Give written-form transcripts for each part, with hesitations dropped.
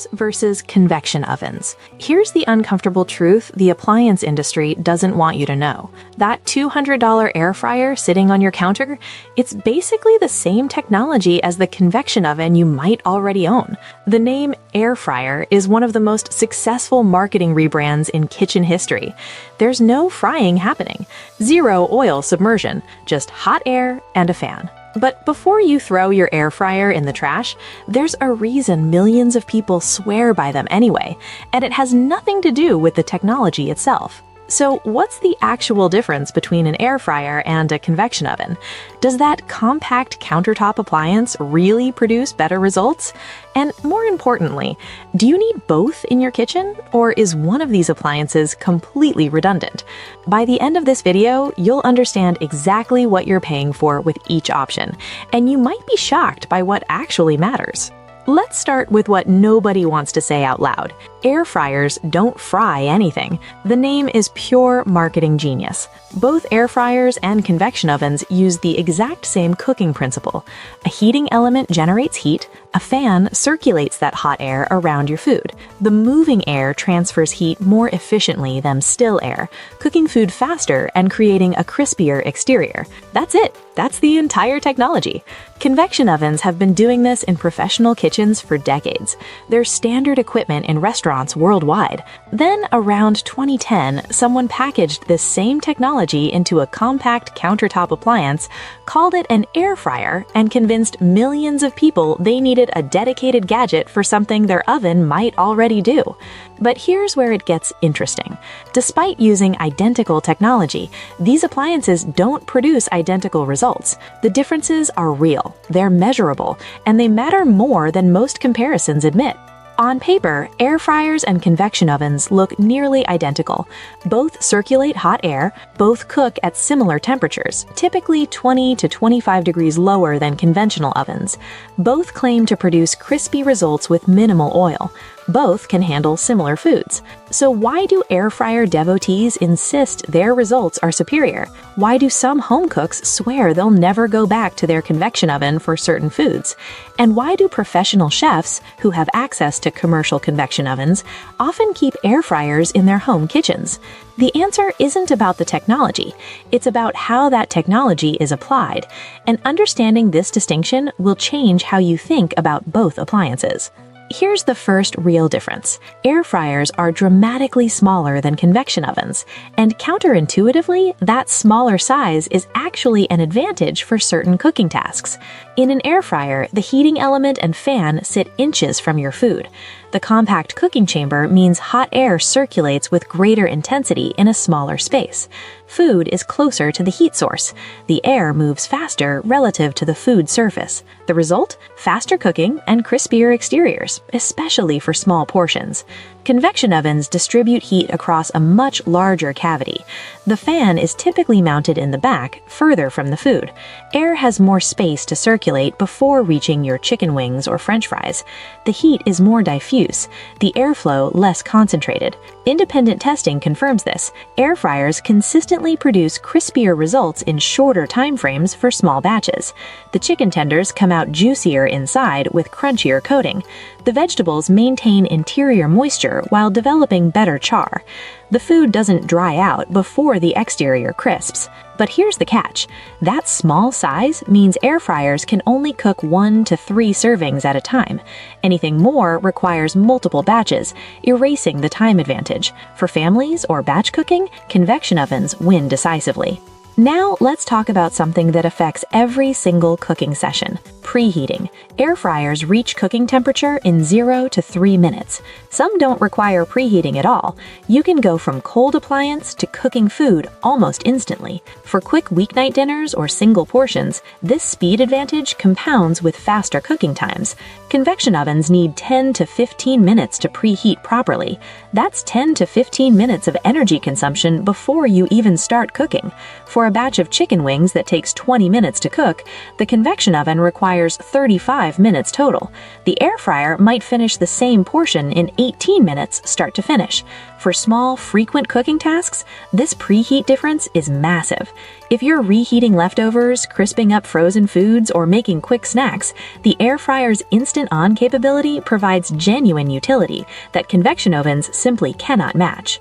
fryers versus convection ovens. Here's the uncomfortable truth the appliance industry doesn't want you to know. That $200 air fryer sitting on your counter, it's basically the same technology as the convection oven you might already own. The name air fryer is one of the most successful marketing rebrands in kitchen history. There's no frying happening, zero oil submersion, just hot air and a fan. But before you throw your air fryer in the trash, there's a reason millions of people swear by them anyway, and it has nothing to do with the technology itself. So what's the actual difference between an air fryer and a convection oven? Does that compact countertop appliance really produce better results? And more importantly, do you need both in your kitchen, or is one of these appliances completely redundant? By the end of this video, you'll understand exactly what you're paying for with each option, and you might be shocked by what actually matters. Let's start with what nobody wants to say out loud. Air fryers don't fry anything. The name is pure marketing genius. Both air fryers and convection ovens use the exact same cooking principle. A heating element generates heat, a fan circulates that hot air around your food. The moving air transfers heat more efficiently than still air, cooking food faster and creating a crispier exterior. That's it. That's the entire technology. Convection ovens have been doing this in professional kitchens for decades. They're standard equipment in restaurants worldwide. Then, around 2010, someone packaged this same technology into a compact countertop appliance, called it an air fryer, and convinced millions of people they needed a dedicated gadget for something their oven might already do. But here's where it gets interesting. Despite using identical technology, these appliances don't produce identical results. The differences are real, they're measurable, and they matter more than most comparisons admit. On paper, air fryers and convection ovens look nearly identical. Both circulate hot air, both cook at similar temperatures, typically 20 to 25 degrees lower than conventional ovens. Both claim to produce crispy results with minimal oil. Both can handle similar foods. So why do air fryer devotees insist their results are superior? Why do some home cooks swear they'll never go back to their convection oven for certain foods? And why do professional chefs, who have access to commercial convection ovens, often keep air fryers in their home kitchens? The answer isn't about the technology, it's about how that technology is applied. And understanding this distinction will change how you think about both appliances. Here's the first real difference. Air fryers are dramatically smaller than convection ovens, and counterintuitively, that smaller size is actually an advantage for certain cooking tasks. In an air fryer, the heating element and fan sit inches from your food. The compact cooking chamber means hot air circulates with greater intensity in a smaller space. Food is closer to the heat source. The air moves faster relative to the food surface. The result? Faster cooking and crispier exteriors, especially for small portions. Convection ovens distribute heat across a much larger cavity. The fan is typically mounted in the back, further from the food. Air has more space to circulate before reaching your chicken wings or French fries. The heat is more diffuse, the airflow less concentrated. Independent testing confirms this. Air fryers consistently produce crispier results in shorter time frames for small batches. The chicken tenders come out juicier inside with crunchier coating. The vegetables maintain interior moisture while developing better char. The food doesn't dry out before the exterior crisps. But here's the catch. That small size means air fryers can only cook 1 to 3 servings at a time. Anything more requires multiple batches, erasing the time advantage. For families or batch cooking, convection ovens win decisively. Now let's talk about something that affects every single cooking session: preheating. Air fryers reach cooking temperature in 0 to 3 minutes. Some don't require preheating at all. You can go from cold appliance to cooking food almost instantly. For quick weeknight dinners or single portions, this speed advantage compounds with faster cooking times. Convection ovens need 10 to 15 minutes to preheat properly. That's 10 to 15 minutes of energy consumption before you even start cooking. For a batch of chicken wings that takes 20 minutes to cook, the convection oven requires requires 35 minutes total. The air fryer might finish the same portion in 18 minutes start to finish. For small, frequent cooking tasks, this preheat difference is massive. If you're reheating leftovers, crisping up frozen foods, or making quick snacks, the air fryer's instant-on capability provides genuine utility that convection ovens simply cannot match.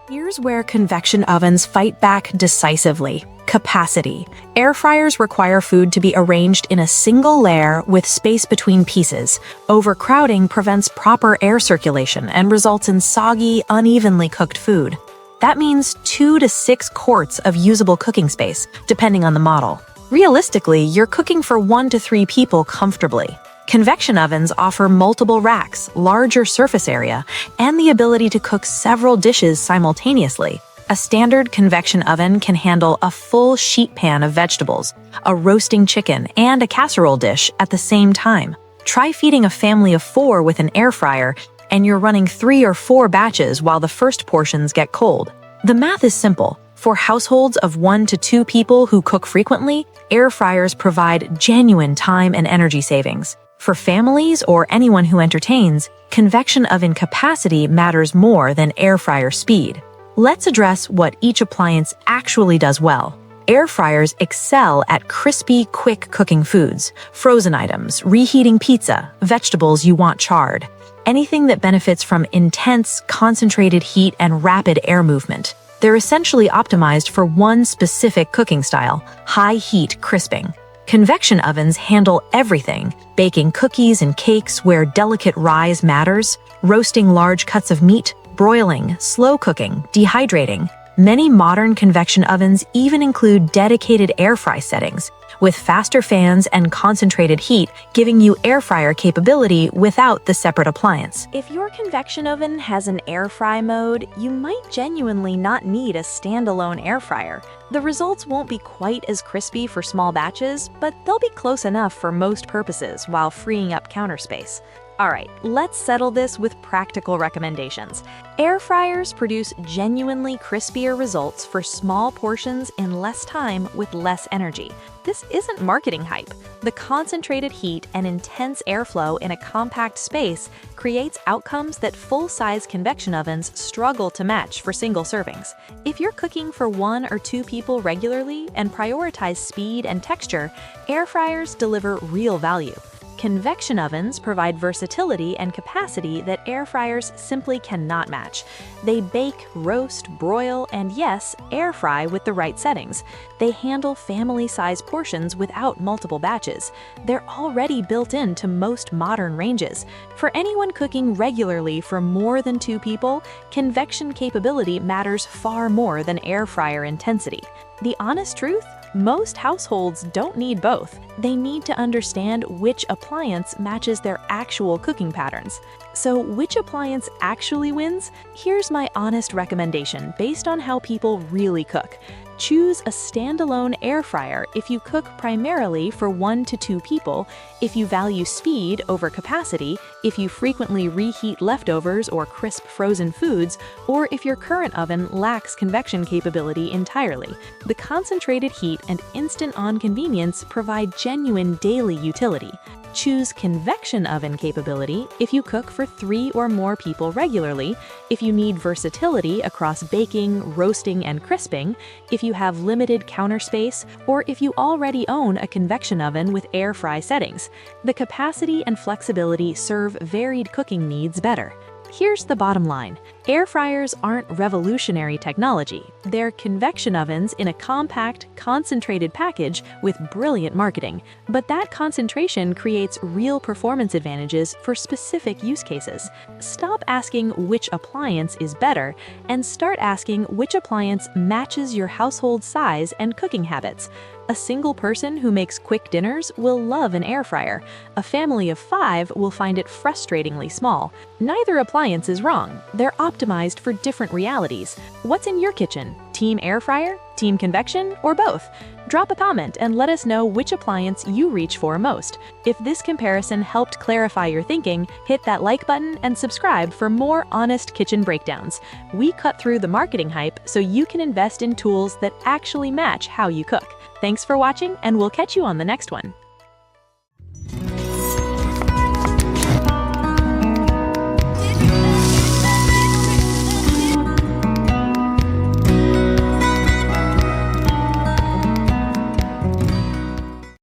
Here's where convection ovens fight back decisively. Capacity. Air fryers require food to be arranged in a single layer with space between pieces. Overcrowding prevents proper air circulation and results in soggy, unevenly cooked food. That means 2 to 6 quarts of usable cooking space, depending on the model. Realistically, you're cooking for 1 to 3 people comfortably. Convection ovens offer multiple racks, larger surface area, and the ability to cook several dishes simultaneously. A standard convection oven can handle a full sheet pan of vegetables, a roasting chicken, and a casserole dish at the same time. Try feeding a family of 4 with an air fryer, and you're running 3 or 4 batches while the first portions get cold. The math is simple. For households of 1 to 2 people who cook frequently, air fryers provide genuine time and energy savings. For families or anyone who entertains, convection oven capacity matters more than air fryer speed. Let's address what each appliance actually does well. Air fryers excel at crispy, quick cooking foods, frozen items, reheating pizza, vegetables you want charred, anything that benefits from intense, concentrated heat and rapid air movement. They're essentially optimized for one specific cooking style, high heat crisping. Convection ovens handle everything, baking cookies and cakes where delicate rise matters, roasting large cuts of meat, broiling, slow cooking, dehydrating. Many modern convection ovens even include dedicated air fry settings, with faster fans and concentrated heat giving you air fryer capability without the separate appliance. If your convection oven has an air fry mode, you might genuinely not need a standalone air fryer. The results won't be quite as crispy for small batches, but they'll be close enough for most purposes while freeing up counter space. Alright, let's settle this with practical recommendations. Air fryers produce genuinely crispier results for small portions in less time with less energy. This isn't marketing hype. The concentrated heat and intense airflow in a compact space creates outcomes that full-size convection ovens struggle to match for single servings. If you're cooking for 1 or 2 people regularly and prioritize speed and texture, air fryers deliver real value. Convection ovens provide versatility and capacity that air fryers simply cannot match. They bake, roast, broil, and yes, air fry with the right settings. They handle family-size portions without multiple batches. They're already built into most modern ranges. For anyone cooking regularly for more than 2 people, convection capability matters far more than air fryer intensity. The honest truth? Most households don't need both. They need to understand which appliance matches their actual cooking patterns. So which appliance actually wins? Here's my honest recommendation based on how people really cook. Choose a standalone air fryer if you cook primarily for 1 to 2 people, if you value speed over capacity, if you frequently reheat leftovers or crisp frozen foods, or if your current oven lacks convection capability entirely. The concentrated heat and instant-on convenience provide genuine daily utility. Choose convection oven capability if you cook for 3 or more people regularly, if you need versatility across baking, roasting, and crisping, if you have limited counter space, or if you already own a convection oven with air fry settings. The capacity and flexibility serve varied cooking needs better. Here's the bottom line. Air fryers aren't revolutionary technology. They're convection ovens in a compact, concentrated package with brilliant marketing. But that concentration creates real performance advantages for specific use cases. Stop asking which appliance is better and start asking which appliance matches your household size and cooking habits. A single person who makes quick dinners will love an air fryer. A family of 5 will find it frustratingly small. Neither appliance is wrong. They're optimized for different realities. What's in your kitchen? Team air fryer? Team convection? Or both? Drop a comment and let us know which appliance you reach for most. If this comparison helped clarify your thinking, hit that like button and subscribe for more honest kitchen breakdowns. We cut through the marketing hype so you can invest in tools that actually match how you cook. Thanks for watching, and we'll catch you on the next one.